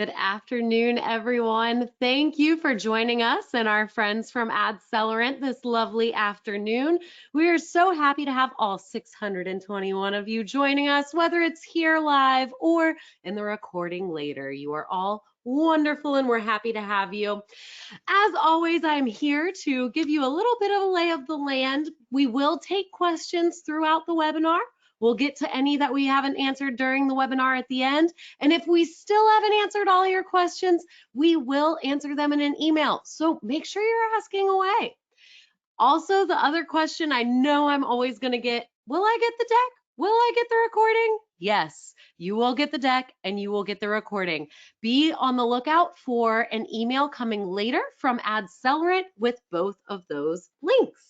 Good afternoon, everyone. Thank you for joining us and our friends from AdCellerant this lovely afternoon. We are so happy to have all 621 of you joining us, whether it's here live or in the recording later. You are all wonderful and we're happy to have you. As always, I'm here to give you a little bit of a lay of the land. We will take questions throughout the webinar. We'll get to any that we haven't answered during the webinar at the end. And if we still haven't answered all your questions, we will answer them in an email. So make sure you're asking away. Also, the other question I know I'm always going to get, will I get the deck? Will I get the recording? Yes, you will get the deck and you will get the recording. Be on the lookout for an email coming later from AdCellerant with both of those links.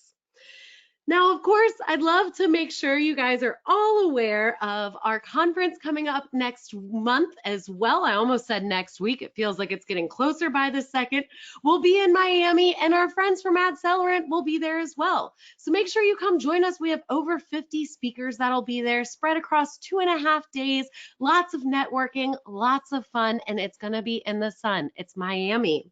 Now, of course, I'd love to make sure you guys are all aware of our conference coming up next month as well. I almost said next week. It feels like it's getting closer by the second. We'll be in Miami and our friends from AdCellerant will be there as well. So make sure you come join us. We have over 50 speakers that'll be there spread across 2.5 days. Lots of networking, lots of fun, and it's going to be in the sun. It's Miami.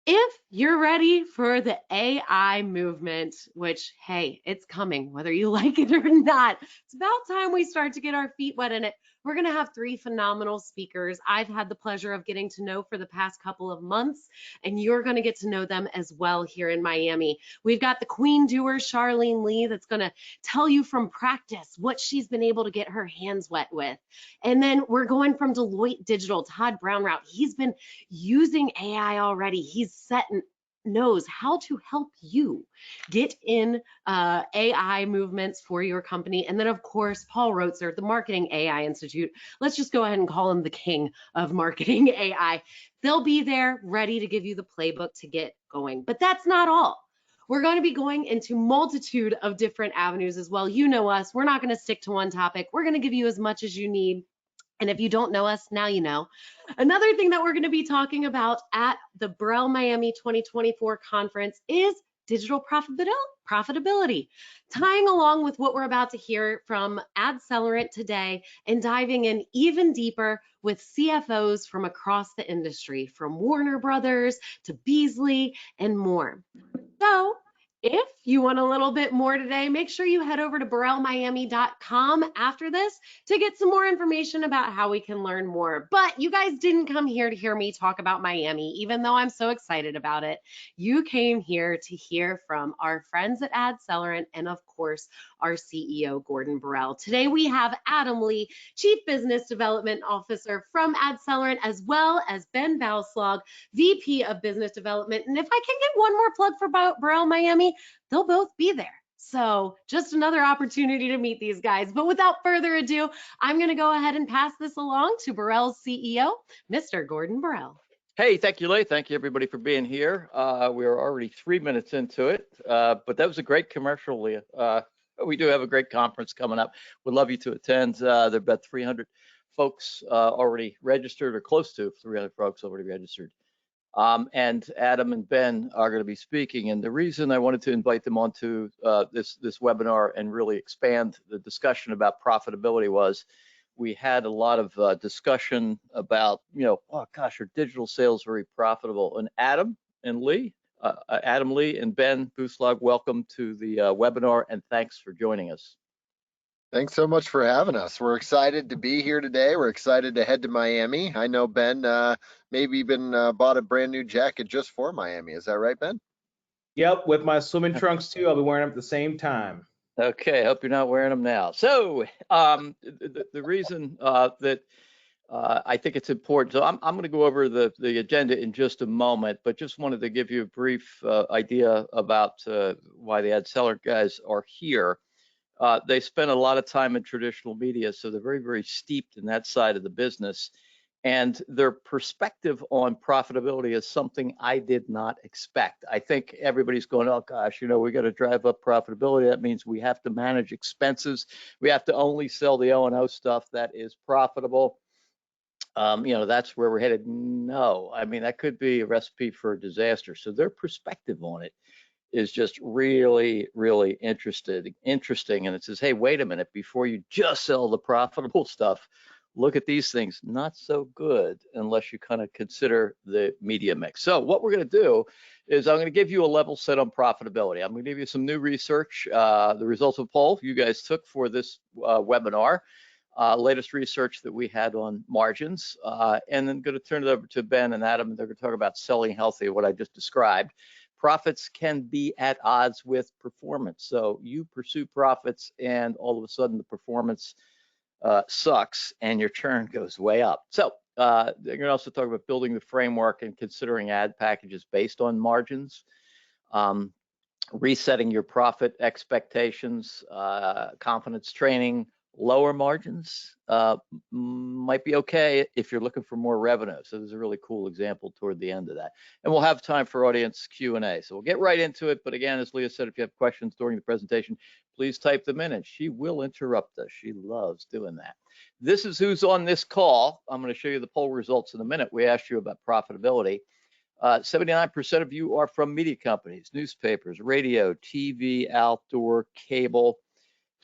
If you're ready for the AI movement, which, hey, it's coming, whether you like it or not, it's about time we start to get our feet wet in it. We're going to have 3 phenomenal speakers I've had the pleasure of getting to know for the past couple of months, and you're going to get to know them as well here in Miami. We've got the Queen Doer, Charlene Lee, that's going to tell you from practice what she's been able to get her hands wet with. And then we're going from Deloitte Digital, Todd Brownrout. He's been using AI already. He's set and knows how to help you get in AI movements for your company. And then, of course, Paul Rotzer, the Marketing AI Institute. Let's just go ahead and call him the king of marketing AI. They'll be there ready to give you the playbook to get going. But that's not all. We're going to be going into multitude of different avenues as well. You know us. We're not going to stick to one topic. We're going to give you as much as you need. And if you don't know us, now you know. Another thing that we're going to be talking about at the Borrell Miami 2024 conference is digital profitability, tying along with what we're about to hear from AdCellerant today and diving in even deeper with CFOs from across the industry, from Warner Brothers to Beasley and more. So if you want a little bit more today, make sure you head over to borrellmiami.com after this to get some more information about how we can learn more. But you guys didn't come here to hear me talk about Miami, even though I'm so excited about it. You came here to hear from our friends at AdCellerant and, of course, our CEO, Gordon Borrell. Today, we have Adam Lee, Chief Business Development Officer from AdCellerant, as well as Ben Bouslog, VP of Business Development. And if I can get one more plug for Borrell Miami, they'll both be there. So just another opportunity to meet these guys. But without further ado, I'm going to go ahead and pass this along to Borrell's CEO, Mr. Gordon Borrell. Hey, thank you, Leigh. Thank you, everybody, for being here. We're already 3 minutes into it, but that was a great commercial, Leah. We do have a great conference coming up. We'd love you to attend. There are about 300 folks already registered, or close to 300 folks already registered. And Adam and Ben are going to be speaking. And the reason I wanted to invite them onto this webinar and really expand the discussion about profitability was we had a lot of discussion about, oh gosh, are digital sales very profitable? And Adam Lee and Ben Bouslog, welcome to the webinar, and thanks for joining us. Thanks so much for having us. We're excited to be here today. We're excited to head to Miami. I know Ben maybe even bought a brand new jacket just for Miami. Is that right, Ben? Yep, with my swimming trunks too. I'll be wearing them at the same time. Okay, hope you're not wearing them now. So the reason that I think it's important, so I'm going to go over the agenda in just a moment, but just wanted to give you a brief idea about why the AdCellerant guys are here. They spend a lot of time in traditional media, so they're very, very steeped in that side of the business. And their perspective on profitability is something I did not expect. I think everybody's going, oh gosh, we got to drive up profitability. That means we have to manage expenses. We have to only sell the O&O stuff that is profitable. That's where we're headed. No, I mean, that could be a recipe for disaster. So their perspective on it is just really, really interesting. And it says, hey, wait a minute, before you just sell the profitable stuff, look at these things, not so good unless you kind of consider the media mix. So what we're going to do is I'm going to give you a level set on profitability. I'm going to give you some new research, the results of a poll you guys took for this webinar, latest research that we had on margins, and then going to turn it over to Ben and Adam, and they're going to talk about selling healthy, what I just described. Profits can be at odds with performance. So you pursue profits and all of a sudden the performance sucks and your churn goes way up. So they're going to also talk about building the framework and considering ad packages based on margins, resetting your profit expectations, confidence training. Lower margins might be okay if you're looking for more revenue. So there's a really cool example toward the end of that. And we'll have time for audience Q&A. So we'll get right into it. But again, as Leah said, if you have questions during the presentation, please type them in and she will interrupt us. She loves doing that. This is who's on this call. I'm going to show you the poll results in a minute. We asked you about profitability. 79% of you are from media companies, newspapers, radio, TV, outdoor, cable.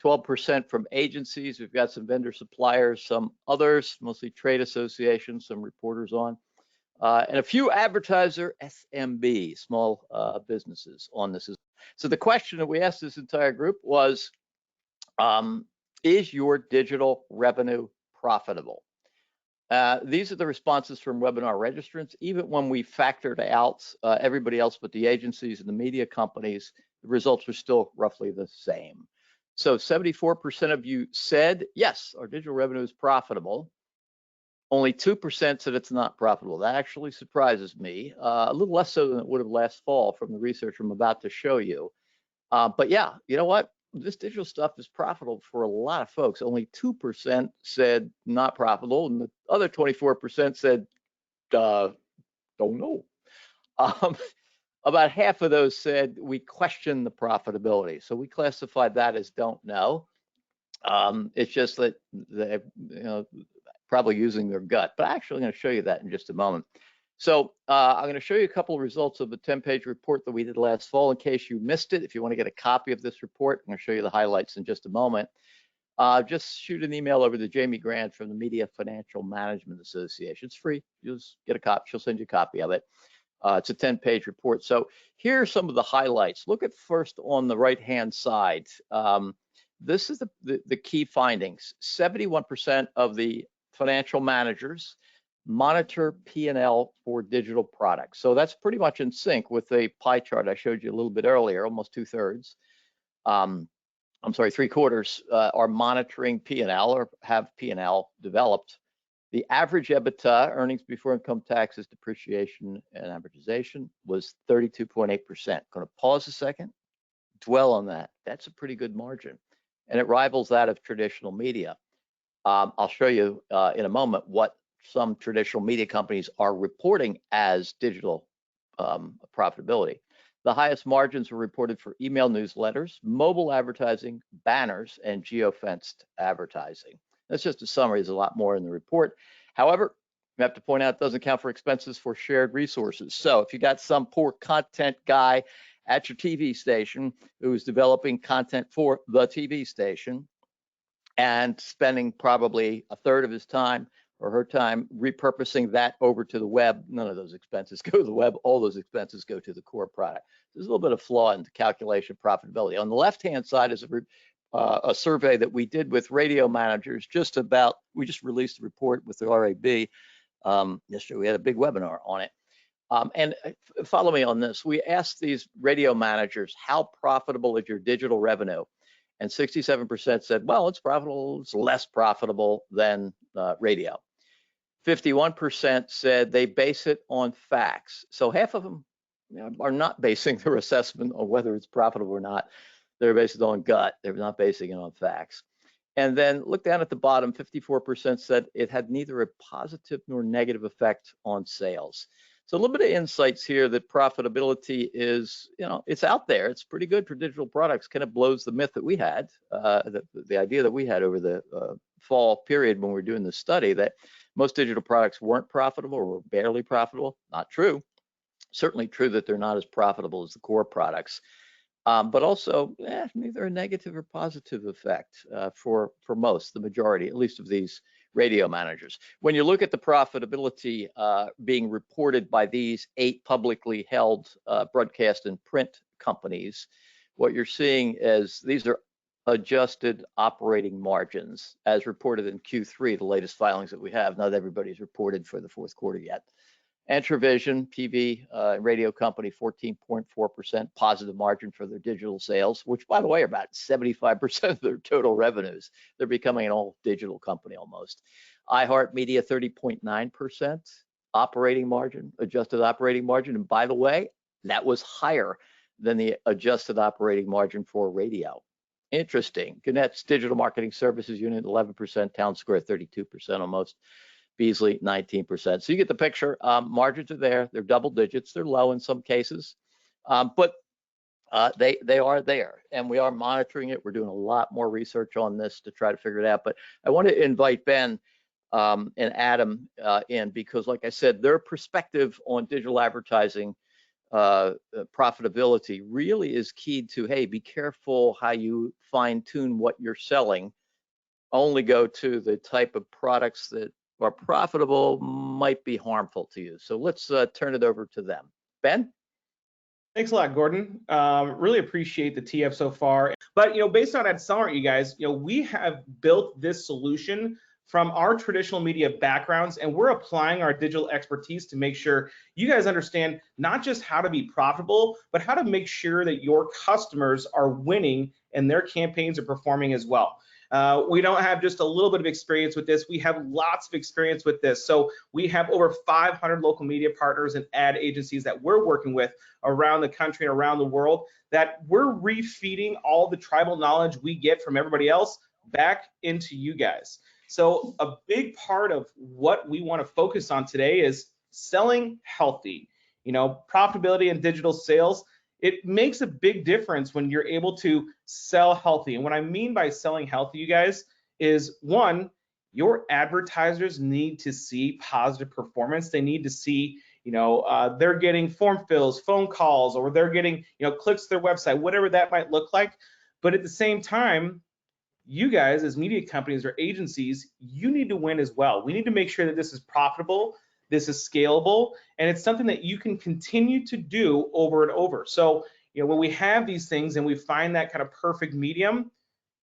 12% from agencies. We've got some vendor suppliers, some others, mostly trade associations, some reporters on, and a few advertiser SMB, small businesses on this. So the question that we asked this entire group was, is your digital revenue profitable? These are the responses from webinar registrants. Even when we factored out everybody else but the agencies and the media companies, the results were still roughly the same. So 74% of you said, yes, our digital revenue is profitable. Only 2% said it's not profitable. That actually surprises me, a little less so than it would have last fall from the research I'm about to show you. But yeah, you know what? This digital stuff is profitable for a lot of folks. Only 2% said not profitable, and the other 24% said, don't know. About half of those said we question the profitability. So we classified that as don't know. It's just that they're probably using their gut, but actually I'm going to show you that in just a moment. So I'm going to show you a couple of results of the 10-page report that we did last fall in case you missed it. If you want to get a copy of this report, I'm going to show you the highlights in just a moment. Just shoot an email over to Jamie Grant from the Media Financial Management Association. It's free. You'll just get a copy. She'll send you a copy of it. It's a 10-page report. So here are some of the highlights. Look at first on the right-hand side. This is the key findings. 71% of the financial managers monitor P&L for digital products. So that's pretty much in sync with the pie chart I showed you a little bit earlier, almost 2/3. I'm sorry, 3/4 are monitoring P&L or have P&L developed. The average EBITDA, earnings before income taxes, depreciation, and amortization, was 32.8%. Going to pause a second, dwell on that. That's a pretty good margin, and it rivals that of traditional media. I'll show you in a moment what some traditional media companies are reporting as digital profitability. The highest margins were reported for email newsletters, mobile advertising, banners, and geofenced advertising. That's just a summary. There's a lot more in the report. However, we have to point out it doesn't account for expenses for shared resources. So if you got some poor content guy at your TV station who's developing content for the TV station and spending probably 1/3 of his time or her time repurposing that over to the web, none of those expenses go to the web. All those expenses go to the core product. There's a little bit of flaw in the calculation of profitability. On the left-hand side is a survey that we did with radio managers we just released a report with the RAB yesterday. We had a big webinar on it. And follow me on this. We asked these radio managers, how profitable is your digital revenue? And 67% said, well, it's profitable, it's less profitable than radio. 51% said they base it on facts. So half of them are not basing their assessment on whether it's profitable or not. They're basing it on gut. They're not basing it on facts. And then look down at the bottom, 54% said it had neither a positive nor negative effect on sales. So a little bit of insights here that profitability is, it's out there. It's pretty good for digital products. Kind of blows the myth that we had, the idea that we had over the fall period when we were doing the study that most digital products weren't profitable or were barely profitable. Not true. Certainly true that they're not as profitable as the core products. But also neither a negative or positive effect for most, the majority, at least of these radio managers. When you look at the profitability being reported by these 8 publicly held broadcast and print companies, what you're seeing is these are adjusted operating margins as reported in Q3, the latest filings that we have. Not everybody's reported for the fourth quarter yet. Entravision, PV radio company, 14.4% positive margin for their digital sales, which, by the way, are about 75% of their total revenues. They're becoming an all digital company almost. iHeartMedia, 30.9% operating margin, adjusted operating margin. And by the way, that was higher than the adjusted operating margin for radio. Interesting. Gannett's digital marketing services unit, 11%, Town Square, 32% almost. Beasley, 19%. So you get the picture. Margins are there. They're double digits. They're low in some cases, but they are there, and we are monitoring it. We're doing a lot more research on this to try to figure it out. But I want to invite Ben and Adam in, because, like I said, their perspective on digital advertising profitability really is key to, hey, be careful how you fine tune what you're selling. Only go to the type of products that are profitable, might be harmful to you. So let's turn it over to them. Ben? Thanks a lot, Gordon. Really appreciate the TF so far. But, based on AdCellerant, you guys, we have built this solution from our traditional media backgrounds, and we're applying our digital expertise to make sure you guys understand not just how to be profitable, but how to make sure that your customers are winning and their campaigns are performing as well. We don't have just a little bit of experience with this. We have lots of experience with this. So we have over 500 local media partners and ad agencies that we're working with around the country and around the world, that we're refeeding all the tribal knowledge we get from everybody else back into you guys. So a big part of what we want to focus on today is selling healthy. Profitability and digital sales, it makes a big difference when you're able to sell healthy. And what I mean by selling healthy, you guys, is one, your advertisers need to see positive performance. They need to see, they're getting form fills, phone calls, or they're getting, clicks to their website, whatever that might look like. But at the same time, you guys as media companies or agencies, you need to win as well. We need to make sure that this is profitable, this is scalable, and it's something that you can continue to do over and over. So, when we have these things and we find that kind of perfect medium,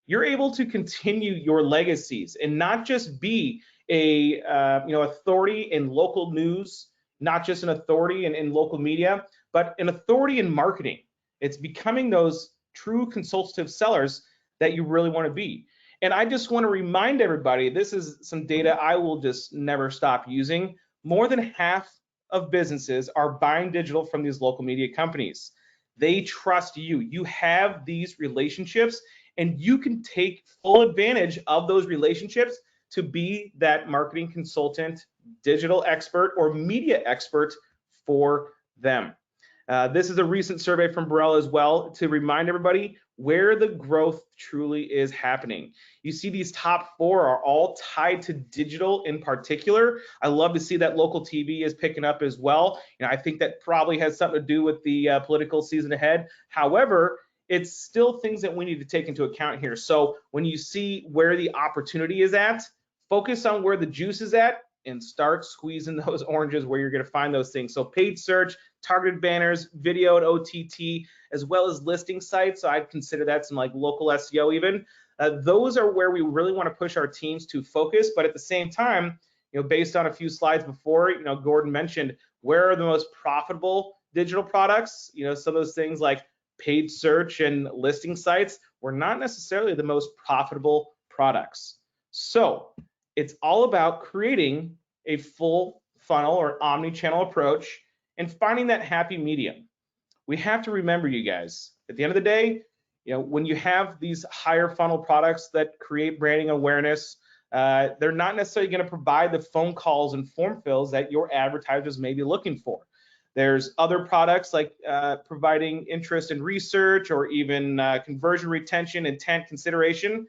you're able to continue your legacies and not just be a authority in local news, not just an authority in local media, but an authority in marketing. It's becoming those true consultative sellers that you really want to be. And I just want to remind everybody, this is some data I will just never stop using. More than half of businesses are buying digital from these local media companies. They trust you. You have these relationships, and you can take full advantage of those relationships to be that marketing consultant, digital expert, or media expert for them. This is a recent survey from Borrell as well to remind everybody where the growth truly is happening. You see these top 4 are all tied to digital in particular. I love to see that local TV is picking up as well. I think that probably has something to do with the political season ahead. However, it's still things that we need to take into account here. So when you see where the opportunity is at, focus on where the juice is at and start squeezing those oranges where you're going to find those things. So paid search, targeted banners, video and OTT, as well as listing sites. So I'd consider that some like local SEO even. Those are where we really want to push our teams to focus. But at the same time, based on a few slides before, Gordon mentioned where are the most profitable digital products. Some of those things like paid search and listing sites were not necessarily the most profitable products. So it's all about creating a full funnel or omni-channel approach and finding that happy medium. We have to remember, you guys, at the end of the day, when you have these higher funnel products that create branding awareness, they're not necessarily going to provide the phone calls and form fills that your advertisers may be looking for. There's other products like providing interest in research or even conversion retention, intent consideration.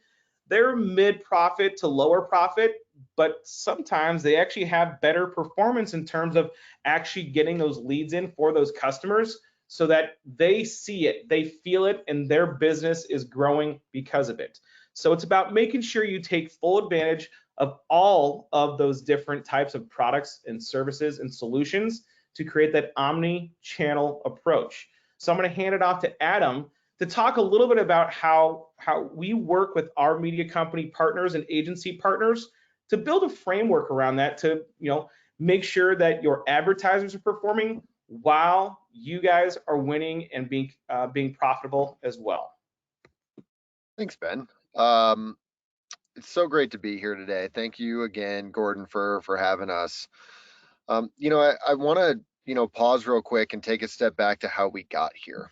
They're mid-profit to lower profit, but sometimes they actually have better performance in terms of actually getting those leads in for those customers so that they see it, they feel it, and their business is growing because of it. So it's about making sure you take full advantage of all of those different types of products and services and solutions to create that omni-channel approach. So I'm going to hand it off to Adam to talk a little bit about how we work with our media company partners and agency partners to build a framework around that to, make sure that your advertisers are performing while you guys are winning and being profitable as well. Thanks, Ben. It's so great to be here today. Thank you again, Gordon, for having us. I want to, pause real quick and take a step back to how we got here.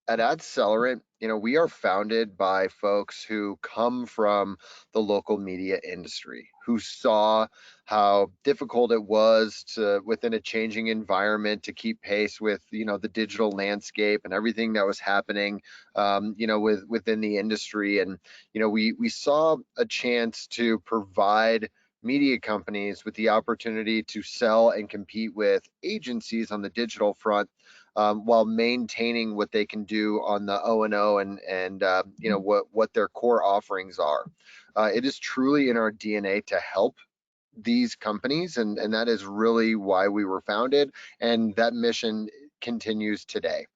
At AdCellerant, we are founded by folks who come from the local media industry, who saw how difficult it was to, within a changing environment, to keep pace with, the digital landscape and everything that was happening, within the industry. And, we saw a chance to provide media companies with the opportunity to sell and compete with agencies on the digital front, while maintaining what they can do on the O&O and what their core offerings are. It is truly in our DNA to help these companies, and that is really why we were founded, and that mission continues today.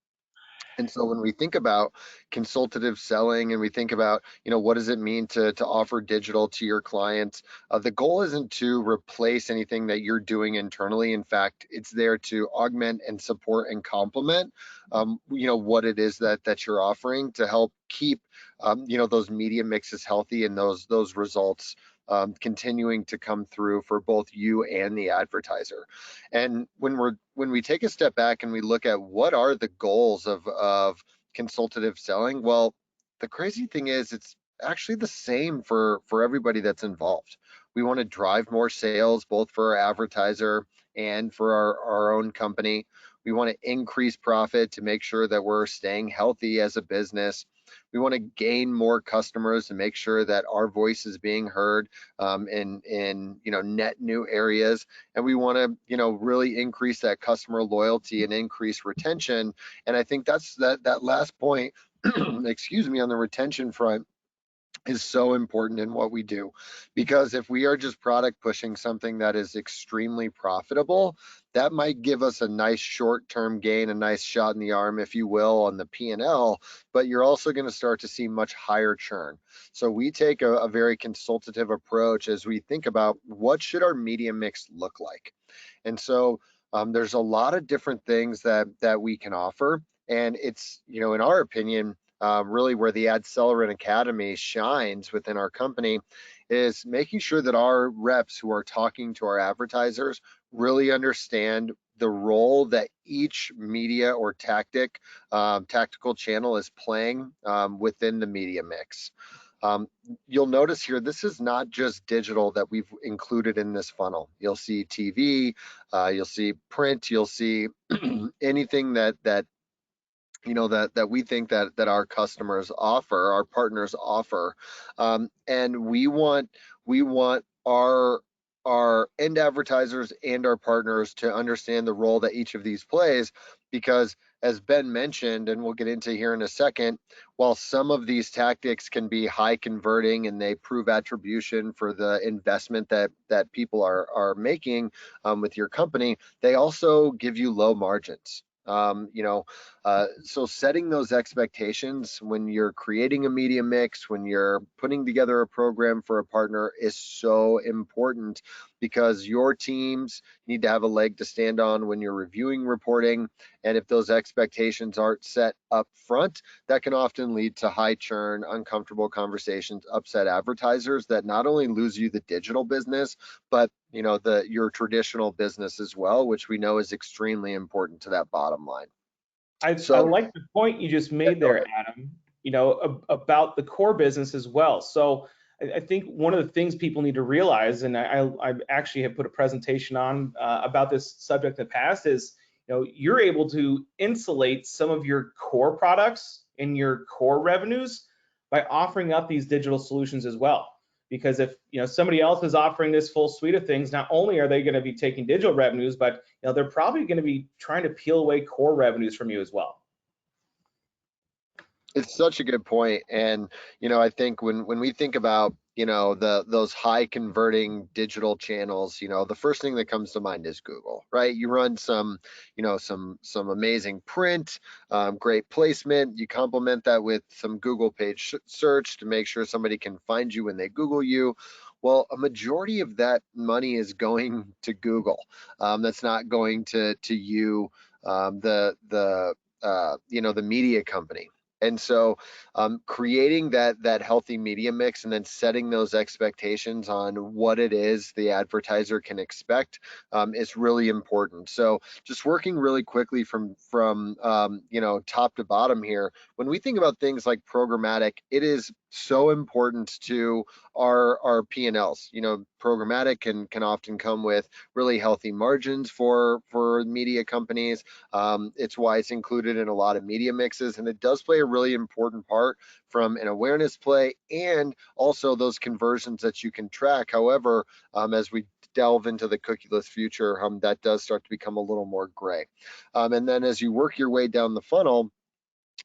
And so when we think about consultative selling and we think about, what does it mean to offer digital to your clients, the goal isn't to replace anything that you're doing internally. In fact, it's there to augment and support and complement, what it is that you're offering to help keep, those media mixes healthy and those results continuing to come through for both you and the advertiser. And when we take a step back and we look at what are the goals of consultative selling, well, the crazy thing is it's actually the same for everybody that's involved. We want to drive more sales, both for our advertiser and for our own company. We want to increase profit to make sure that we're staying healthy as a business. We want to gain more customers to make sure that our voice is being heard in net new areas, and we want to really increase that customer loyalty and increase retention. And I think that's that last point, excuse me, on the retention front is so important in what we do, because if we are just product pushing something that is extremely profitable, that might give us a nice short-term gain, a nice shot in the arm, if you will, on the P&L, but you're also going to start to see much higher churn. So we take a very consultative approach as we think about what should our media mix look like. And so there's a lot of different things that we can offer, and it's, in our opinion, really where the AdCellerant Academy shines within our company is making sure that our reps who are talking to our advertisers really understand the role that each media or tactical channel is playing within the media mix. You'll notice here, this is not just digital that we've included in this funnel. You'll see TV, you'll see print, you'll see anything that we think that our customers offer, our partners offer, and we want our end advertisers and our partners to understand the role that each of these plays, because as Ben mentioned, and we'll get into here in a second, while some of these tactics can be high converting and they prove attribution for the investment that people are making with your company, they also give you low margins. So setting those expectations when you're creating a media mix, when you're putting together a program for a partner is so important, because your teams need to have a leg to stand on when you're reviewing reporting. And if those expectations aren't set up front, that can often lead to high churn, uncomfortable conversations, upset advertisers that not only lose you the digital business, but your traditional business as well, which we know is extremely important to that bottom line. I like the point you just made there, Adam, about the core business as well. So I think one of the things people need to realize, and I actually have put a presentation on about this subject in the past, is you're able to insulate some of your core products and your core revenues by offering up these digital solutions as well. Because if somebody else is offering this full suite of things, not only are they going to be taking digital revenues, but they're probably going to be trying to peel away core revenues from you as well. It's such a good point. And, I think when we think about, those high converting digital channels, the first thing that comes to mind is Google, right? You run some, some amazing print, great placement. You complement that with some Google page search to make sure somebody can find you when they Google you. Well, a majority of that money is going to Google. That's not going to you, the media company. And so creating that healthy media mix and then setting those expectations on what it is the advertiser can expect is really important. So just working really quickly from top to bottom here, when we think about things like programmatic, it is so important to our P&Ls. Programmatic can often come with really healthy margins for media companies. It's why it's included in a lot of media mixes, and it does play a really important part from an awareness play and also those conversions that you can track. However, as we delve into the cookieless future, that does start to become a little more gray. And then as you work your way down the funnel,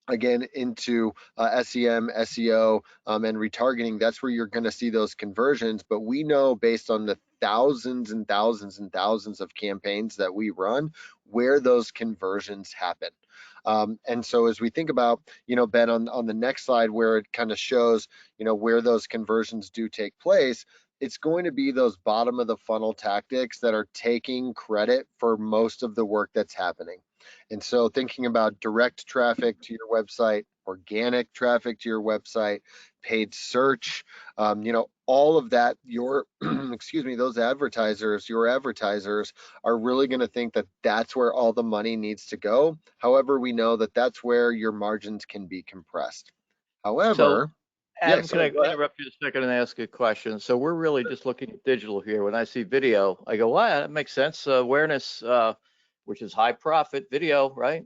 again into SEM, SEO, and retargeting, that's where you're going to see those conversions. But we know based on the thousands and thousands and thousands of campaigns that we run, where those conversions happen. And so as we think about, Ben, on the next slide where it kind of shows, where those conversions do take place, it's going to be those bottom of the funnel tactics that are taking credit for most of the work that's happening. And so thinking about direct traffic to your website, organic traffic to your website, paid search, all of that, your, those advertisers, your advertisers are really going to think that that's where all the money needs to go. However, we know that that's where your margins can be compressed. However, Adam, can I interrupt you a second and ask a question? So we're really just looking at digital here. When I see video, I go, wow, that makes sense. Awareness, which is high profit, video, right?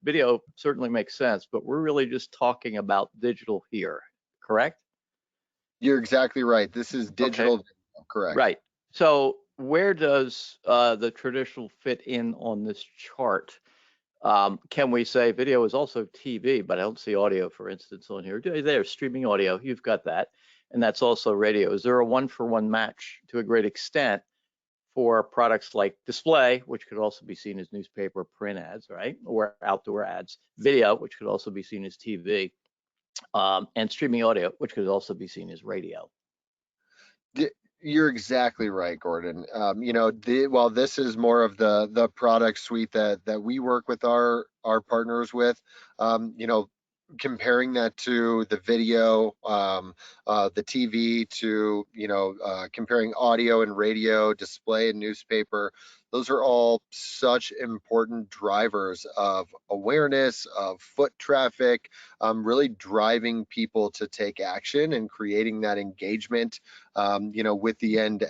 Video certainly makes sense, but we're really just talking about digital here, correct? You're exactly right. This is digital, okay. Correct. Right. So where does the traditional fit in on this chart? Can we say video is also TV, but I don't see audio, for instance, on here. There's streaming audio, you've got that. And that's also radio. Is there a one-for-one match to a great extent for products like display, which could also be seen as newspaper print ads, right? Or outdoor ads, video, which could also be seen as TV, and streaming audio, which could also be seen as radio. You're exactly right, Gordon. While this is more of the product suite that we work with our partners with, comparing that to the video, the TV, to comparing audio and radio, display and newspaper, those are all such important drivers of awareness, of foot traffic, really driving people to take action and creating that engagement, with the end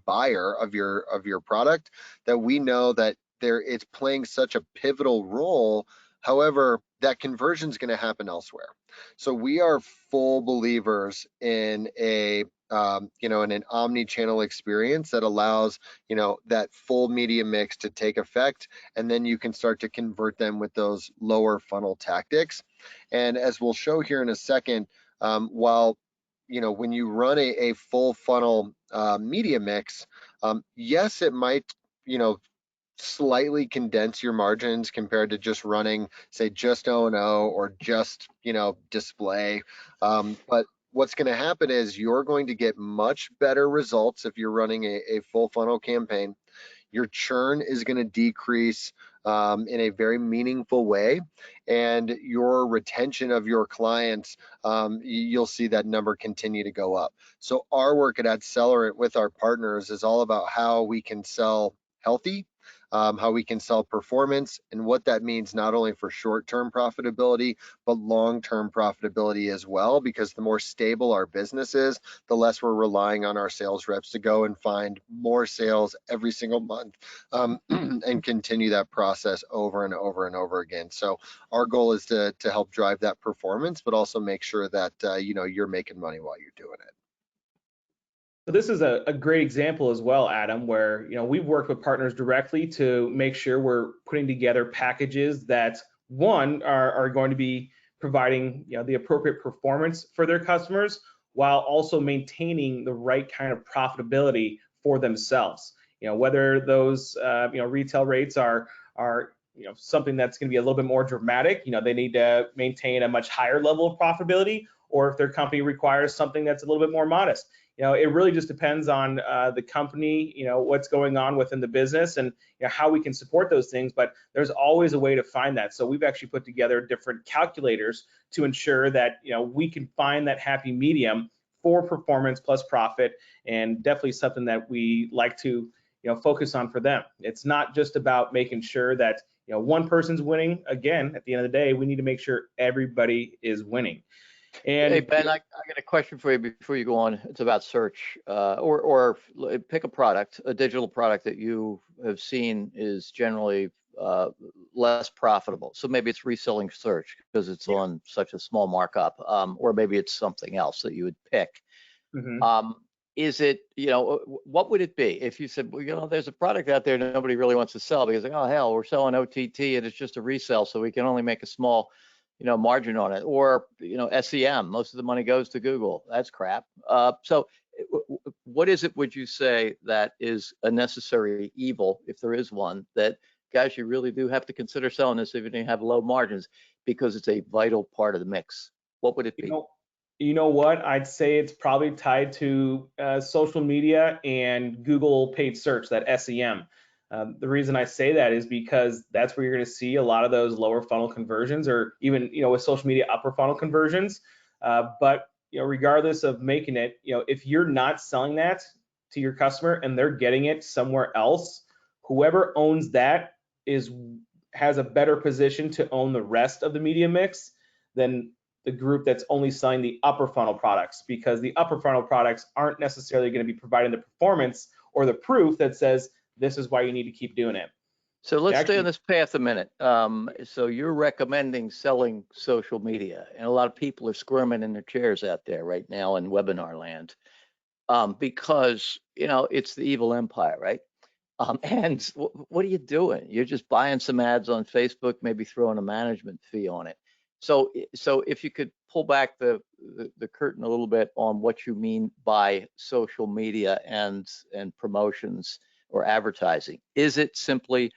buyer of your product, that we know that it's playing such a pivotal role. However, that conversion is going to happen elsewhere. So we are full believers in in an omni-channel experience that allows, that full media mix to take effect, and then you can start to convert them with those lower funnel tactics. And as we'll show here in a second, while when you run a full funnel media mix, yes, it might, slightly condense your margins compared to just running, say, just O&O or just, display. But what's going to happen is you're going to get much better results if you're running a full funnel campaign. Your churn is going to decrease in a very meaningful way, and your retention of your clients, you'll see that number continue to go up. So our work at AdCellerant with our partners is all about how we can sell healthy, how we can sell performance, and what that means not only for short-term profitability, but long-term profitability as well, because the more stable our business is, the less we're relying on our sales reps to go and find more sales every single month, and continue that process over and over and over again. So our goal is to help drive that performance, but also make sure that you're making money while you're doing it. So this is a great example as well, Adam, where we've worked with partners directly to make sure we're putting together packages that one are going to be providing the appropriate performance for their customers while also maintaining the right kind of profitability for themselves. Whether those retail rates are something that's going to be a little bit more dramatic, they need to maintain a much higher level of profitability, or if their company requires something that's a little bit more modest. It really just depends on the company, what's going on within the business, and how we can support those things. But there's always a way to find that. So we've actually put together different calculators to ensure that we can find that happy medium for performance plus profit, and definitely something that we like to focus on for them. It's not just about making sure that one person's winning. Again, at the end of the day, we need to make sure everybody is winning. And hey Ben, I got a question for you before you go on. It's about search, or pick a product, a digital product that you have seen is generally less profitable. So maybe it's reselling search because it's on such a small markup, or maybe it's something else that you would pick. Is it, what would it be if you said, well, there's a product out there nobody really wants to sell because, oh hell, we're selling OTT and it's just a resale, so we can only make a small margin on it, or SEM, most of the money goes to Google. That's crap. So what is it, would you say, that is a necessary evil, if there is one, that guys, you really do have to consider selling this even if you have low margins, because it's a vital part of the mix? What would it be? You know what? I'd say it's probably tied to social media and Google paid search, that SEM. The reason I say that is because that's where you're going to see a lot of those lower funnel conversions, or even with social media upper funnel conversions. But regardless of making it, if you're not selling that to your customer and they're getting it somewhere else, whoever owns that has a better position to own the rest of the media mix than the group that's only selling the upper funnel products, because the upper funnel products aren't necessarily going to be providing the performance or the proof that says this is why you need to keep doing it. So let's stay on this path a minute. So you're recommending selling social media, and a lot of people are squirming in their chairs out there right now in webinar land, because it's the evil empire, right? And what are you doing? You're just buying some ads on Facebook, maybe throwing a management fee on it. So if you could pull back the curtain a little bit on what you mean by social media and promotions or advertising. Is it simply,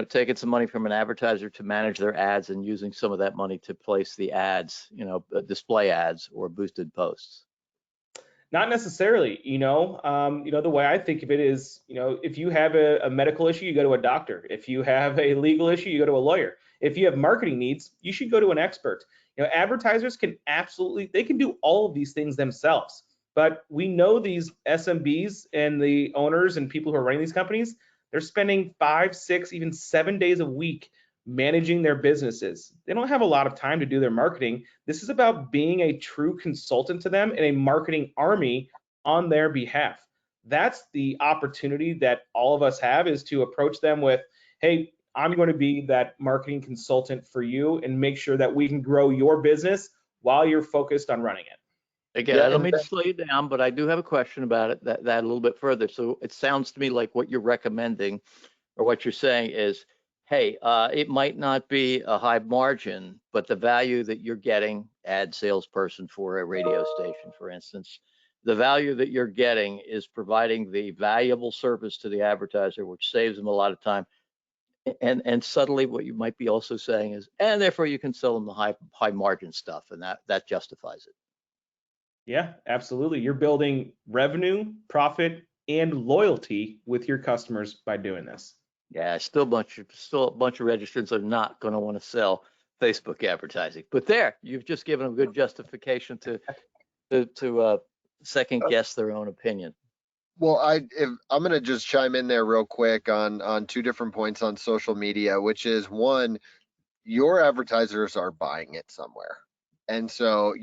taking some money from an advertiser to manage their ads and using some of that money to place the ads, display ads or boosted posts? Not necessarily. The way I think of it is, if you have a medical issue, you go to a doctor. If you have a legal issue, you go to a lawyer. If you have marketing needs, you should go to an expert. Advertisers can they can do all of these things themselves. But we know these SMBs and the owners and people who are running these companies, they're spending 5, 6, even 7 days a week managing their businesses. They don't have a lot of time to do their marketing. This is about being a true consultant to them and a marketing army on their behalf. That's the opportunity that all of us have, is to approach them with, hey, I'm going to be that marketing consultant for you and make sure that we can grow your business while you're focused on running it. Again, I don't mean to slow you down, but I do have a question about it, that a little bit further. So it sounds to me like what you're recommending, or what you're saying is, hey, it might not be a high margin, but the value that you're getting, ad salesperson for a radio station, for instance, the value that you're getting is providing the valuable service to the advertiser, which saves them a lot of time. And subtly, what you might be also saying is, and therefore you can sell them the high margin stuff, and that justifies it. Yeah, absolutely. You're building revenue, profit, and loyalty with your customers by doing this. Yeah, still a bunch of registrants are not going to want to sell Facebook advertising. But there, you've just given them good justification to second guess their own opinion. Well, I'm going to just chime in there real quick on 2 different points on social media, which is, one, your advertisers are buying it somewhere. And so,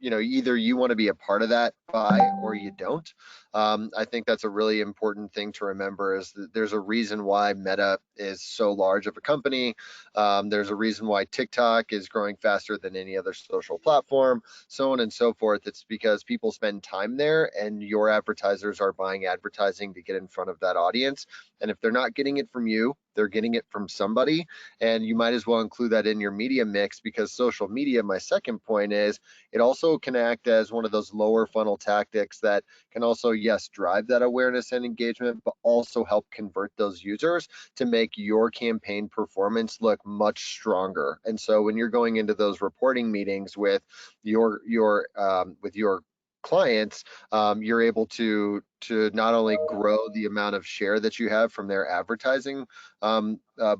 either you want to be a part of that buy or you don't. I think that's a really important thing to remember, is that there's a reason why Meta is so large of a company. There's a reason why TikTok is growing faster than any other social platform, so on and so forth. It's because people spend time there, and your advertisers are buying advertising to get in front of that audience. And if they're not getting it from you, they're getting it from somebody, and you might as well include that in your media mix, because social media, my second point is, it also can act as one of those lower funnel tactics that can also, yes, drive that awareness and engagement, but also help convert those users to make your campaign performance look much stronger. And so when you're going into those reporting meetings with your clients, you're able to not only grow the amount of share that you have from their advertising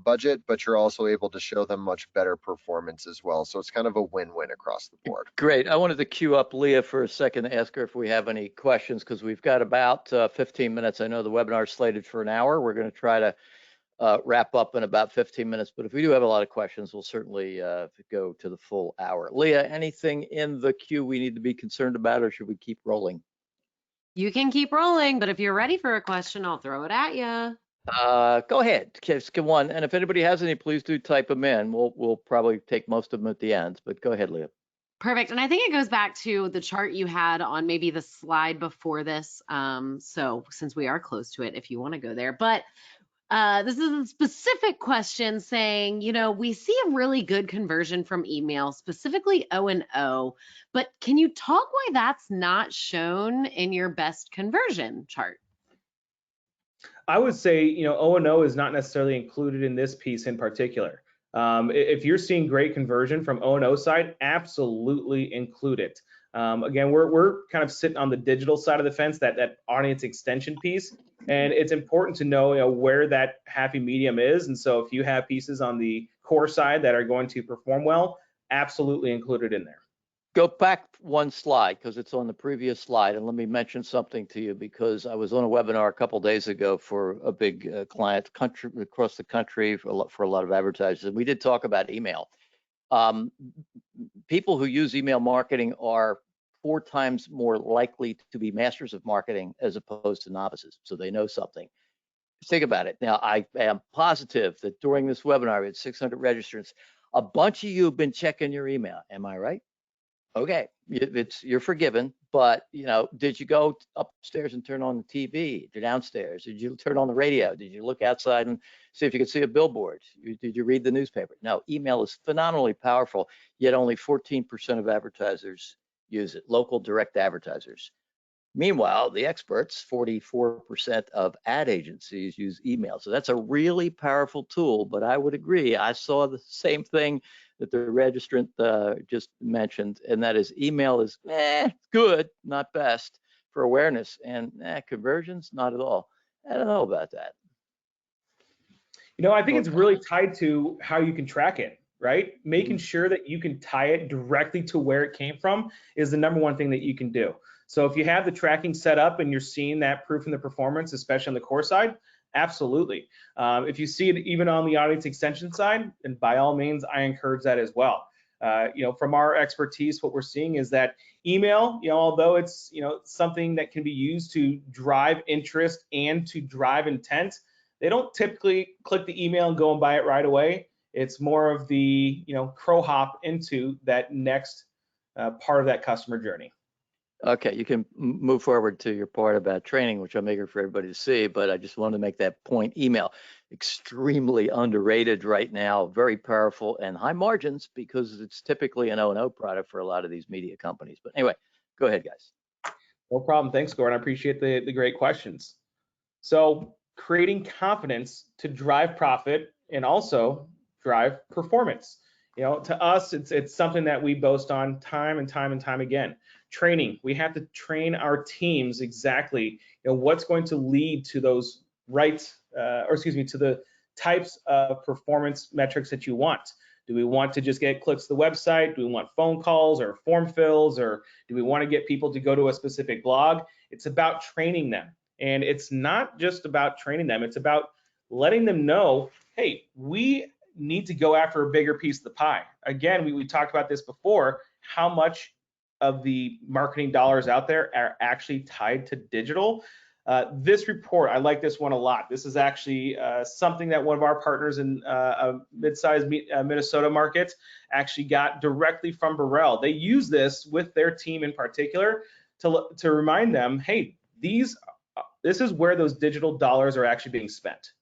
budget, but you're also able to show them much better performance as well. So it's kind of a win-win across the board. Great. I wanted to queue up Leah for a second to ask her if we have any questions, because we've got about 15 minutes. I know the webinar is slated for an hour. We're going to try to wrap up in about 15 minutes, but if we do have a lot of questions, we'll certainly go to the full hour. Leah, anything in the queue we need to be concerned about, or should we keep rolling? You can keep rolling, but if you're ready for a question, I'll throw it at you. Go ahead, just get one. And if anybody has any, please do type them in. We'll probably take most of them at the end, but go ahead, Leah. Perfect. And I think it goes back to the chart you had on maybe the slide before this. So since we are close to it, if you want to go there, but this is a specific question saying, we see a really good conversion from email, specifically O&O, but can you talk why that's not shown in your best conversion chart? I would say, O&O is not necessarily included in this piece in particular. If you're seeing great conversion from O&O side, absolutely include it. Again, we're kind of sitting on the digital side of the fence, that audience extension piece, and it's important to know, where that happy medium is. And so if you have pieces on the core side that are going to perform well, absolutely include it in there. Go back one slide, because it's on the previous slide, and let me mention something to you, because I was on a webinar a couple days ago for a big client across the country for a lot of advertisers, and we did talk about email. People who use email marketing are 4 times more likely to be masters of marketing as opposed to novices, so they know something. Think about it. Now, I am positive that during this webinar, we had 600 registrants. A bunch of you have been checking your email. Am I right? Okay, you're forgiven, but did you go upstairs and turn on the TV? You're downstairs. Did you turn on the radio? Did you look outside and see if you could see a billboard? Did you read the newspaper? No, email is phenomenally powerful, yet only 14% of advertisers use it, local direct advertisers. Meanwhile, the experts, 44% of ad agencies use email. So that's a really powerful tool, but I would agree. I saw the same thing that the registrant just mentioned, and that is email is good, not best for awareness, and conversions, not at all. I don't know about that. I think it's really tied to how you can track it, right? Making sure that you can tie it directly to where it came from is the number one thing that you can do. So if you have the tracking set up and you're seeing that proof in the performance, especially on the core side, absolutely. If you see it even on the audience extension side, then by all means, I encourage that as well. From our expertise, what we're seeing is that email, although it's, something that can be used to drive interest and to drive intent, they don't typically click the email and go and buy it right away. It's more of the, crow hop into that next part of that customer journey. Okay, you can move forward to your part about training, which I'm eager for everybody to see, but I just wanted to make that point. Email, extremely underrated right now, very powerful and high margins, because it's typically an O&O product for a lot of these media companies. But anyway, go ahead, guys. No problem. Thanks, Gordon. I appreciate the great questions. So creating confidence to drive profit and also drive performance. To us, it's something that we boast on time and time again. Training, we have to train our teams exactly, what's going to lead to those to the types of performance metrics that you want. Do we want to just get clicks to the website? Do we want phone calls or form fills, or do we want to get people to go to a specific blog? It's about training them. And it's not just about training them, it's about letting them know, hey, we need to go after a bigger piece of the pie. Again, we talked about this before, how much of the marketing dollars out there are actually tied to digital. This report, I like this one a lot. This is actually something that one of our partners in a mid-sized Minnesota market actually got directly from Borrell. They use this with their team in particular to remind them, hey, this is where those digital dollars are actually being spent.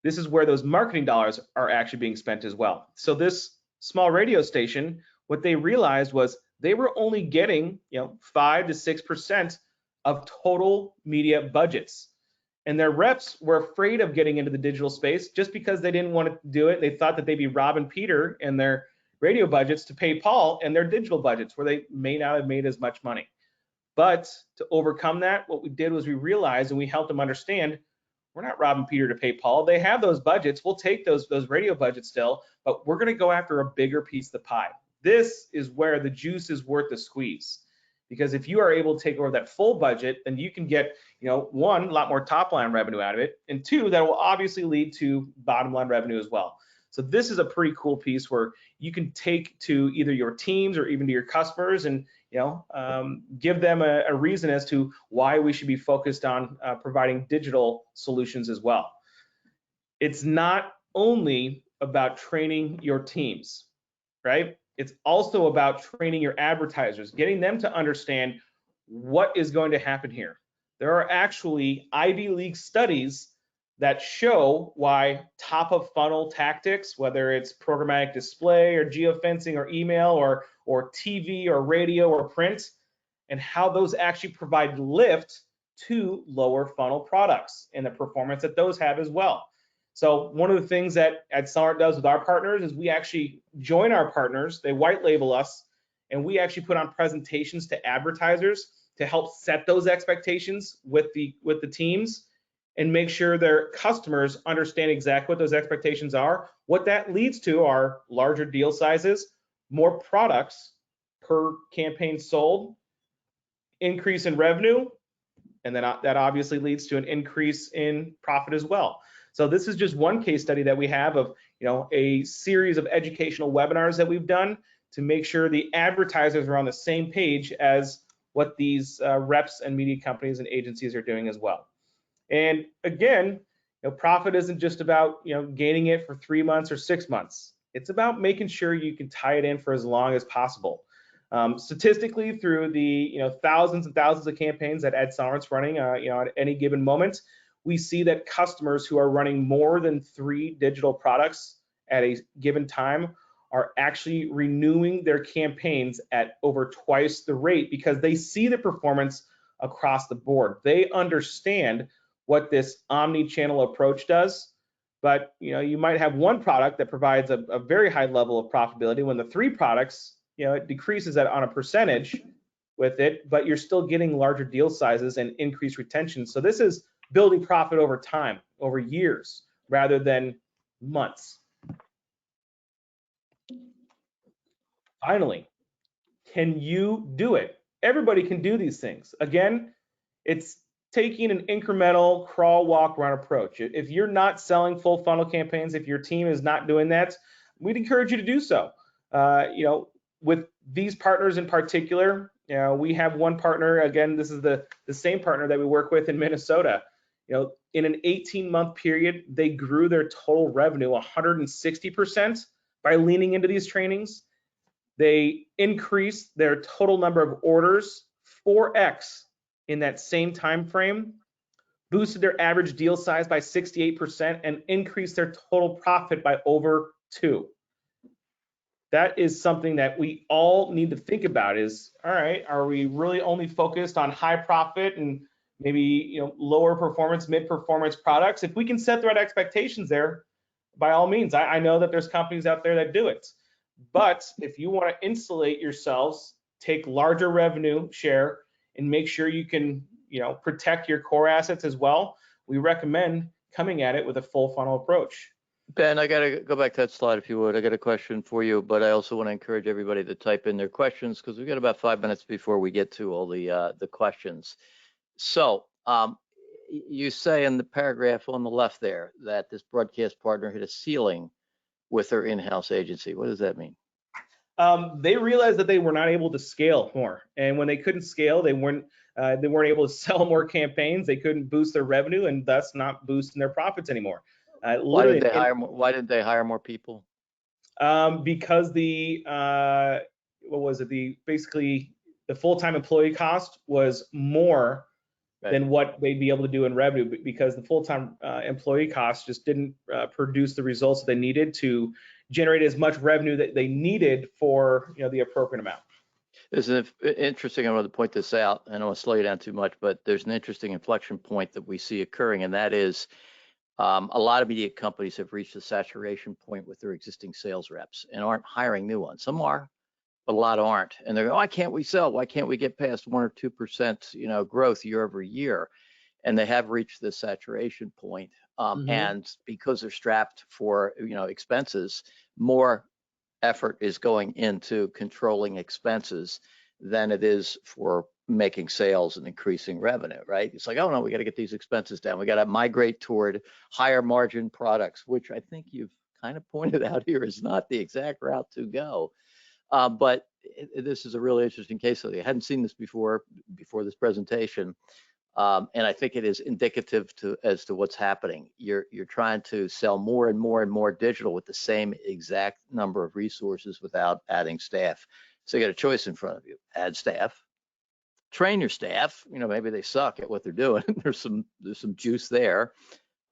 This is where those marketing dollars are actually being spent as well. So this small radio station, what they realized was they were only getting 5 to 6% of total media budgets. And their reps were afraid of getting into the digital space just because they didn't want to do it. They thought that they'd be robbing Peter and their radio budgets to pay Paul and their digital budgets, where they may not have made as much money. But to overcome that, what we did was we realized and we helped them understand, we're not robbing Peter to pay Paul. They have those budgets. We'll take those radio budgets still, but we're going to go after a bigger piece of the pie. This is where the juice is worth the squeeze. Because if you are able to take over that full budget, then you can get, one, a lot more top line revenue out of it, and two, that will obviously lead to bottom line revenue as well. So this is a pretty cool piece where you can take to either your teams or even to your customers and give them a reason as to why we should be focused on providing digital solutions as well. It's not only about training your teams, right? It's also about training your advertisers, getting them to understand what is going to happen here. There are actually Ivy League studies that show why top of funnel tactics, whether it's programmatic display or geofencing or email or TV or radio or print, and how those actually provide lift to lower funnel products and the performance that those have as well. So one of the things that AdCellerant does with our partners is we actually join our partners, they white label us, and we actually put on presentations to advertisers to help set those expectations with the teams and make sure their customers understand exactly what those expectations are. What that leads to are larger deal sizes, more products per campaign sold, increase in revenue, and then that obviously leads to an increase in profit as well. So this is just one case study that we have of a series of educational webinars that we've done to make sure the advertisers are on the same page as what these reps and media companies and agencies are doing as well. And again, profit isn't just about gaining it for 3 months or 6 months. It's about making sure you can tie it in for as long as possible. Statistically, through the thousands and thousands of campaigns that AdCellerant's running at any given moment, we see that customers who are running more than 3 digital products at a given time are actually renewing their campaigns at over twice the rate because they see the performance across the board. They understand what this omni-channel approach does, but you might have one product that provides a very high level of profitability when the 3 products, it decreases that on a percentage with it, but you're still getting larger deal sizes and increased retention. So this is building profit over time, over years, rather than months. Finally, can you do it? Everybody can do these things. Again, it's taking an incremental crawl, walk, run approach. If you're not selling full funnel campaigns, if your team is not doing that, we'd encourage you to do so. With these partners in particular, we have one partner, again, this is the same partner that we work with in Minnesota. In an 18-month period, they grew their total revenue 160% by leaning into these trainings. They increased their total number of orders 4x in that same time frame, boosted their average deal size by 68%, and increased their total profit by over 2. That is something that we all need to think about is, all right, are we really only focused on high profit and maybe lower performance, mid-performance products? If we can set the right expectations there, by all means, I know that there's companies out there that do it. But if you want to insulate yourselves, take larger revenue share, and make sure you can protect your core assets as well, we recommend coming at it with a full funnel approach. Ben, I got to go back to that slide if you would. I got a question for you, but I also want to encourage everybody to type in their questions because we've got about 5 minutes before we get to all the questions. So you say in the paragraph on the left there that this broadcast partner hit a ceiling with their in-house agency. What does that mean? They realized that they were not able to scale more, and when they couldn't scale, they weren't able to sell more campaigns. They couldn't boost their revenue, and thus not boosting their profits anymore. Why didn't they hire more? Why didn't they hire more people? Because the what was it? Basically the full-time employee cost was more than what they'd be able to do in revenue, because the full-time employee cost just didn't produce the results that they needed to generate as much revenue that they needed for the appropriate amount. There's an interesting, I want to point this out, and I don't want to slow you down too much, but there's an interesting inflection point that we see occurring, and that is a lot of media companies have reached a saturation point with their existing sales reps and aren't hiring new ones. Some are, but a lot aren't. And they're going, why can't we sell? Why can't we get past 1 or 2% growth year over year? And they have reached this saturation point. And because they're strapped for expenses, more effort is going into controlling expenses than it is for making sales and increasing revenue, right? It's like, oh no, we got to get these expenses down. We got to migrate toward higher margin products, which I think you've kind of pointed out here is not the exact route to go. But this is a really interesting case study. I hadn't seen this before this presentation. And I think it is indicative as to what's happening. You're trying to sell more and more and more digital with the same exact number of resources without adding staff. So you got a choice in front of you: add staff, train your staff. Maybe they suck at what they're doing. there's some juice there,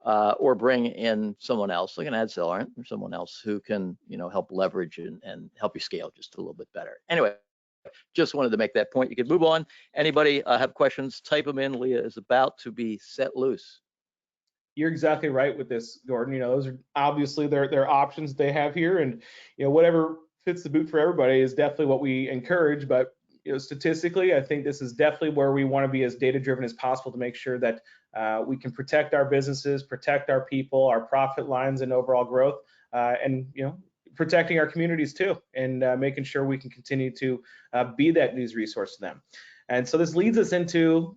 or bring in someone else, like an AdCellerant or someone else who can help leverage and help you scale just a little bit better. Anyway. Just wanted to make that point. You can move on. Anybody have questions? Type them in. Leah is about to be set loose. You're exactly right with this, Gordon. Those are obviously their options they have here, and whatever fits the boot for everybody is definitely what we encourage. But statistically, I think this is definitely where we want to be as data driven as possible to make sure that we can protect our businesses, protect our people, our profit lines, and overall growth, and protecting our communities too, and making sure we can continue to be that news resource to them. And so this leads us into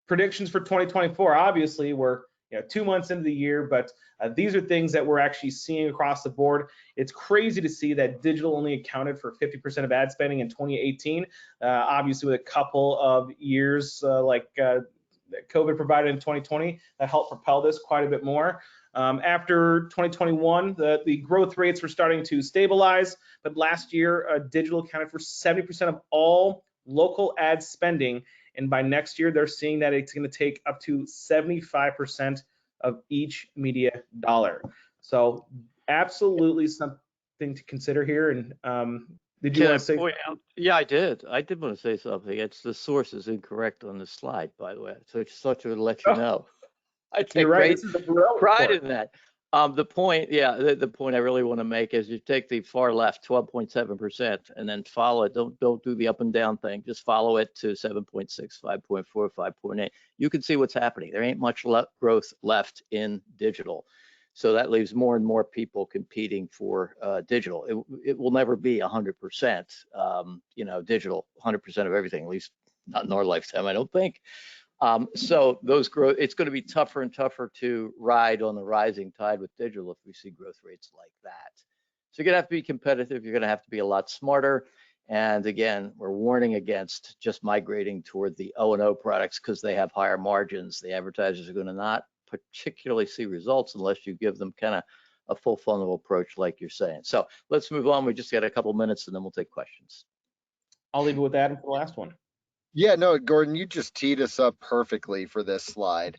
predictions for 2024. Obviously, we're 2 months into the year, but these are things that we're actually seeing across the board. It's crazy to see that digital only accounted for 50% of ad spending in 2018. Obviously, with a couple of years like that COVID provided in 2020, that helped propel this quite a bit more. After 2021, the growth rates were starting to stabilize, but last year, digital accounted for 70% of all local ad spending, and by next year, they're seeing that it's going to take up to 75% of each media dollar. So absolutely something to consider here. And did you want to say? Yeah, I did. I did want to say something. It's the source is incorrect on the slide, by the way. So I just thought to let you know. I take great pride in that. The point, the point I really want to make is you take the far left, 12.7%, and then follow it. Don't do the up and down thing. Just follow it to 7.6, 5.4, 5.8. You can see what's happening. There ain't much growth left in digital. So that leaves more and more people competing for digital. It will never be 100%, digital, 100% of everything, at least not in our lifetime, I don't think. So those growth, it's going to be tougher and tougher to ride on the rising tide with digital if we see growth rates like that. So you're going to have to be competitive. You're going to have to be a lot smarter. And again, we're warning against just migrating toward the O&O products because they have higher margins. The advertisers are going to not particularly see results unless you give them kind of a full funnel approach like you're saying. So let's move on. We just got a couple minutes and then we'll take questions. I'll leave it with Adam for the last one. Yeah, no, Gordon, you just teed us up perfectly for this slide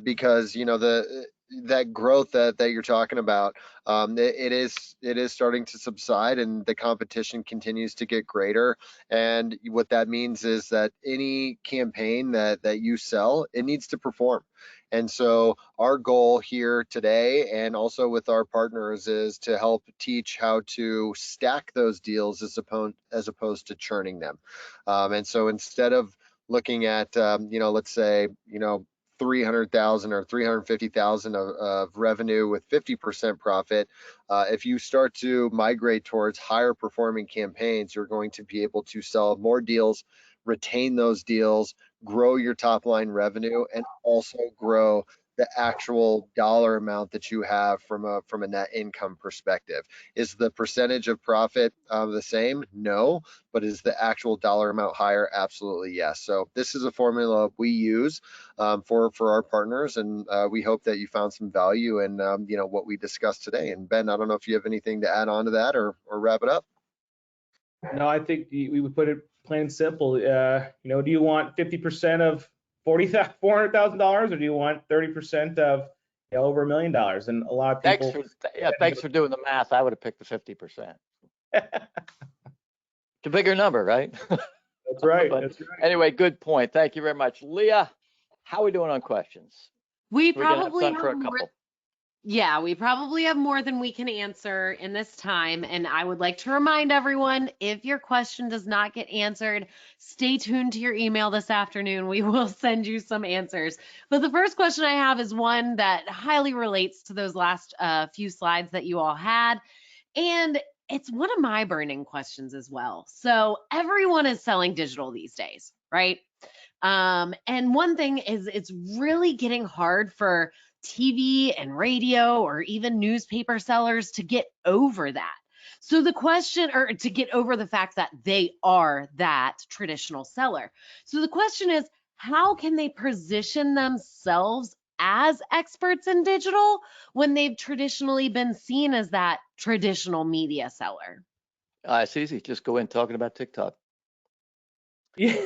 because that growth that you're talking about, it is starting to subside and the competition continues to get greater. And what that means is that any campaign that you sell, it needs to perform. And so our goal here today and also with our partners is to help teach how to stack those deals as opposed to churning them. And so instead of looking at, let's say, 300,000 or 350,000 of revenue with 50% profit, if you start to migrate towards higher performing campaigns, you're going to be able to sell more deals, retain those deals, grow your top line revenue, and also grow the actual dollar amount that you have from a net income perspective. Is the percentage of profit the same? No. But is the actual dollar amount higher? Absolutely yes. So this is a formula we use for our partners, and we hope that you found some value in what we discussed today. And Ben, I don't know if you have anything to add on to that or wrap it up. No, I think we would put it plain and simple. Do you want 50% of $400,000, or do you want 30% of over $1 million? And a lot of people. Thanks for doing the math. I would have picked the 50%. It's a bigger number, right? That's right. That's right. Anyway, good point. Thank you very much, Leah. How are we doing on questions? We probably have time for a couple. Yeah, we probably have more than we can answer in this time. And I would like to remind everyone, if your question does not get answered, stay tuned to your email this afternoon. We will send you some answers. But the first question I have is one that highly relates to those last few slides that you all had. And it's one of my burning questions as well. So everyone is selling digital these days, right? And one thing is it's really getting hard for TV and radio or even newspaper sellers to get over that. So the question, or to get over the fact that they are that traditional seller. So the question is, how can they position themselves as experts in digital when they've traditionally been seen as that traditional media seller? It's easy. Just go in talking about TikTok. Yeah.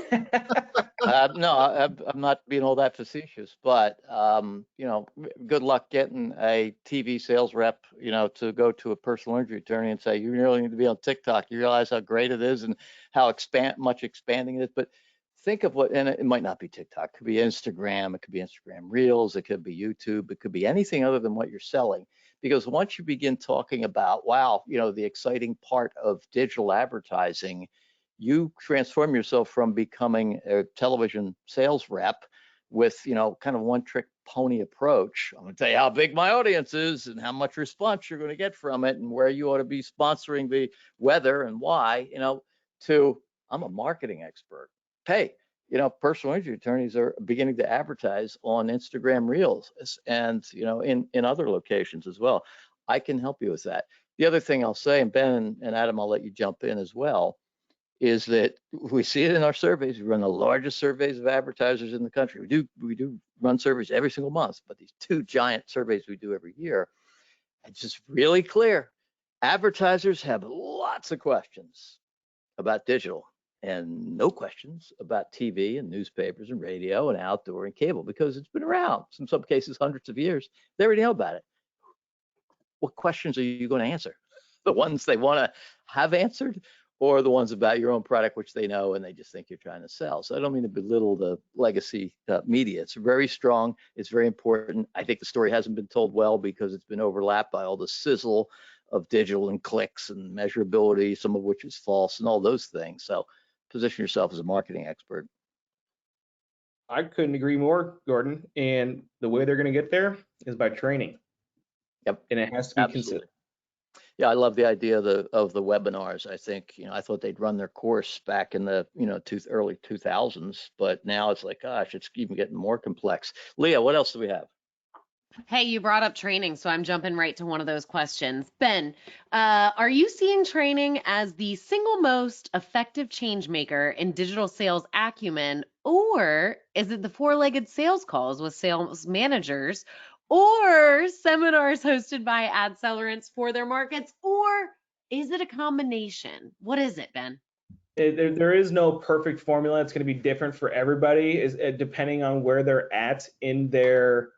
No, I'm not being all that facetious, but good luck getting a TV sales rep, to go to a personal injury attorney and say, you really need to be on TikTok. You realize how great it is and how much expanding it is. But think of and it might not be TikTok. It could be Instagram. It could be Instagram Reels. It could be YouTube. It could be anything other than what you're selling. Because once you begin talking about, wow, the exciting part of digital advertising, you transform yourself from becoming a television sales rep with, kind of one trick pony approach. I'm going to tell you how big my audience is and how much response you're going to get from it and where you ought to be sponsoring the weather and why, to I'm a marketing expert. Hey, personal injury attorneys are beginning to advertise on Instagram Reels and, in other locations as well. I can help you with that. The other thing I'll say, and Ben and Adam, I'll let you jump in as well, is that we see it in our surveys. We run the largest surveys of advertisers in the country. We do run surveys every single month, but these two giant surveys we do every year, it's just really clear. Advertisers have lots of questions about digital and no questions about TV and newspapers and radio and outdoor and cable, because it's been around, in some cases, hundreds of years. They already know about it. What questions are you going to answer? The ones they want to have answered, or the ones about your own product, which they know and they just think you're trying to sell. So I don't mean to belittle the legacy media. It's very strong. It's very important. I think the story hasn't been told well because it's been overlapped by all the sizzle of digital and clicks and measurability, some of which is false and all those things. So position yourself as a marketing expert. I couldn't agree more, Gordon. And the way they're going to get there is by training. Yep. And it has to be consistent. Yeah, I love the idea of the webinars. I think, I thought they'd run their course back in the, early 2000s, but now it's like, gosh, it's even getting more complex. Leah, what else do we have? Hey, you brought up training, so I'm jumping right to one of those questions. Ben, are you seeing training as the single most effective change maker in digital sales acumen, or is it the four-legged sales calls with sales managers, or seminars hosted by AdCellerants for their markets, or is it a combination? What is it, Ben? There is no perfect formula. It's going to be different for everybody, depending on where they're at in their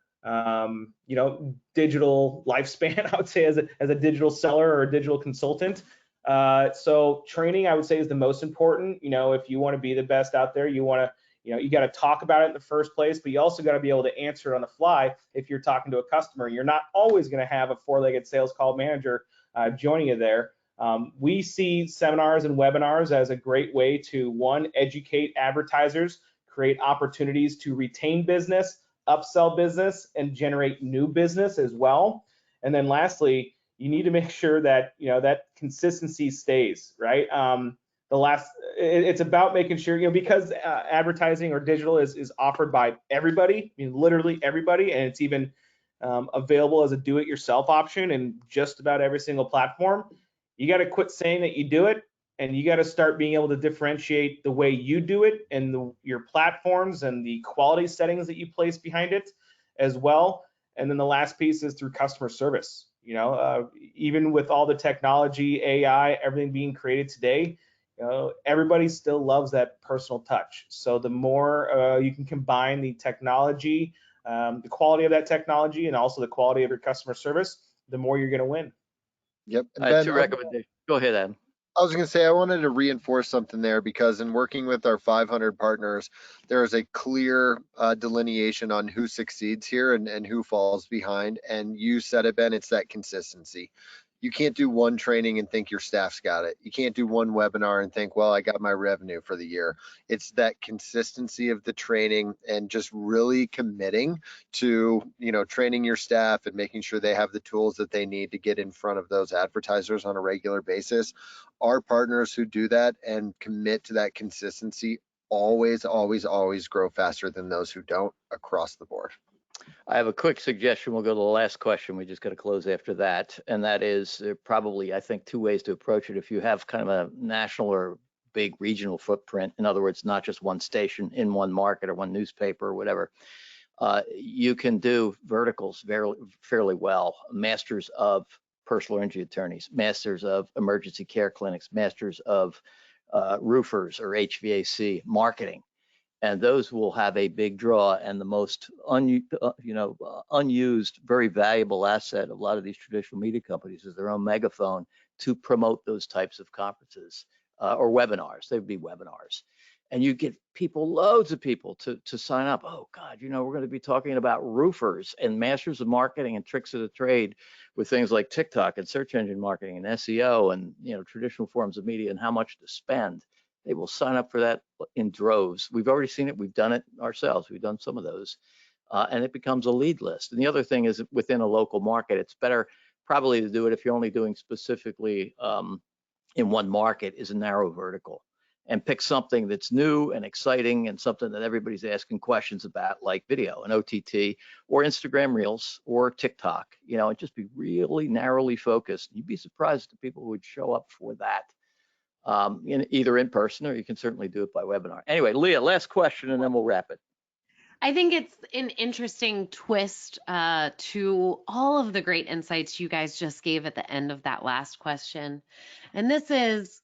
digital lifespan. I would say as a digital seller or a digital consultant. So training, I would say, is the most important. If you want to be the best out there, you want to. You got to talk about it in the first place, but you also got to be able to answer it on the fly if you're talking to a customer. You're not always going to have a four-legged sales call manager joining you there. We see seminars and webinars as a great way to, one, educate advertisers, create opportunities to retain business, upsell business, and generate new business as well. And then lastly, you need to make sure that that consistency stays, right? it's about making sure, because advertising or digital is offered by everybody, literally everybody, and it's even available as a do-it-yourself option in just about every single platform. You got to quit saying that you do it, and you got to start being able to differentiate the way you do it and your platforms and the quality settings that you place behind it as well. And then the last piece is through customer service. Even with all the technology, AI, everything being created today, everybody still loves that personal touch. So the more you can combine the technology, the quality of that technology, and also the quality of your customer service, the more you're going to win. Yep. And I have Ben, two recommendations. Go ahead, Adam. I was going to say, I wanted to reinforce something there, because in working with our 500 partners, there is a clear delineation on who succeeds here and who falls behind. And you said it, Ben, it's that consistency. You can't do one training and think your staff's got it. You can't do one webinar and think, well, I got my revenue for the year. It's that consistency of the training and just really committing to, training your staff and making sure they have the tools that they need to get in front of those advertisers on a regular basis. Our partners who do that and commit to that consistency always grow faster than those who don't, across the board. I have a quick suggestion. We'll go to the last question. We just got to close after that. And that is probably, I think, two ways to approach it. If you have kind of a national or big regional footprint, in other words, not just one station in one market or one newspaper or whatever, you can do verticals fairly well. Masters of personal injury attorneys, masters of emergency care clinics, masters of roofers or HVAC marketing. And those will have a big draw, and the most unused, very valuable asset of a lot of these traditional media companies is their own megaphone to promote those types of conferences or webinars. They would be webinars, and you get people, loads of people to sign up. Oh God, we're going to be talking about roofers and masters of marketing and tricks of the trade with things like TikTok and search engine marketing and SEO and traditional forms of media and how much to spend. They will sign up for that in droves. We've already seen it. We've done it ourselves. We've done some of those, and it becomes a lead list. And the other thing is, within a local market, it's better probably to do it if you're only doing specifically in one market, is a narrow vertical, and pick something that's new and exciting and something that everybody's asking questions about, like video and OTT or Instagram Reels or TikTok, and just be really narrowly focused. You'd be surprised at the people who would show up for that. Either in person, or you can certainly do it by webinar. Anyway, Leah, last question, and then we'll wrap it. I think it's an interesting twist to all of the great insights you guys just gave at the end of that last question. And this is,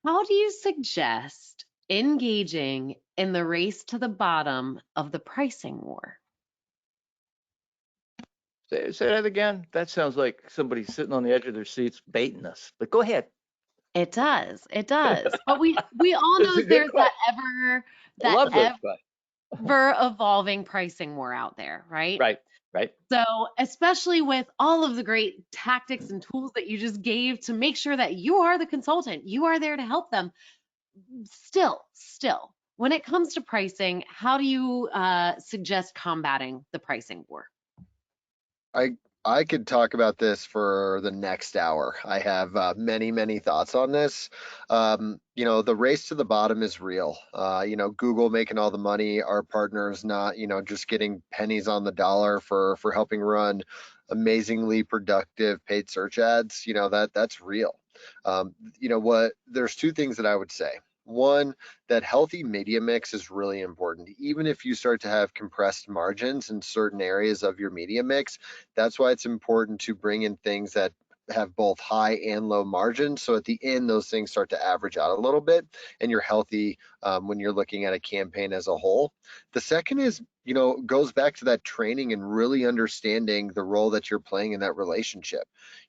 how do you suggest engaging in the race to the bottom of the pricing war? Say that again. That sounds like somebody sitting on the edge of their seats baiting us, but go ahead. It does. But we all know there's that ever evolving pricing war out there, right? Right. So especially with all of the great tactics and tools that you just gave to make sure that you are the consultant, you are there to help them. Still, when it comes to pricing, how do you suggest combating the pricing war? I could talk about this for the next hour. I have many thoughts on this. The race to the bottom is real. Google making all the money, our partners not, just getting pennies on the dollar for helping run amazingly productive paid search ads. That's real. There's two things that I would say. One, that healthy media mix is really important. Even if you start to have compressed margins in certain areas of your media mix, that's why it's important to bring in things that have both high and low margins. So at the end, those things start to average out a little bit, and you're healthy when you're looking at a campaign as a whole. The second is, goes back to that training and really understanding the role that you're playing in that relationship.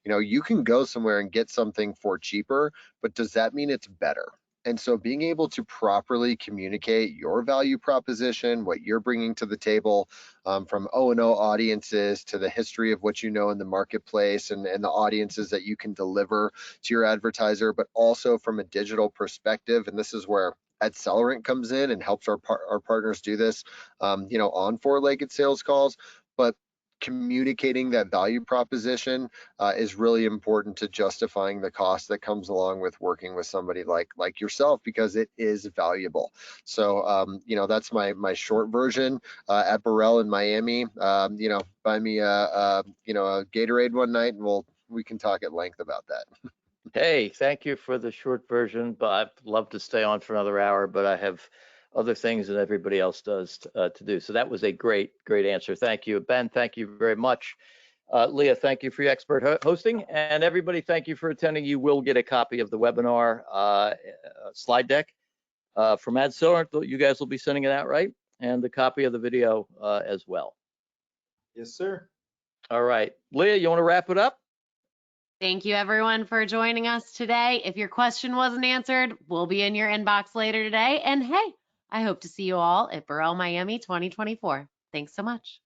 You can go somewhere and get something for cheaper, but does that mean it's better? And so being able to properly communicate your value proposition, what you're bringing to the table, from O&O audiences to the history of what you know in the marketplace and the audiences that you can deliver to your advertiser, but also from a digital perspective. And this is where AdCellerant comes in and helps our partners do this, on four-legged sales calls. But communicating that value proposition is really important to justifying the cost that comes along with working with somebody like yourself, because it is valuable. So you know, that's my short version. At Borrell in Miami, you know, buy me a Gatorade one night, and we can talk at length about that. Hey, thank you for the short version, but I'd love to stay on for another hour, but I have other things that everybody else does to do. So that was a great answer. Thank you. Ben, thank you very much. Leah, thank you for your expert hosting. And everybody, thank you for attending. You will get a copy of the webinar slide deck from AdCellerant. You guys will be sending it out, right? And the copy of the video as well. Yes, sir. All right. Leah, you want to wrap it up? Thank you everyone for joining us today. If your question wasn't answered, we'll be in your inbox later today. And hey, I hope to see you all at Borrell Miami 2024. Thanks so much.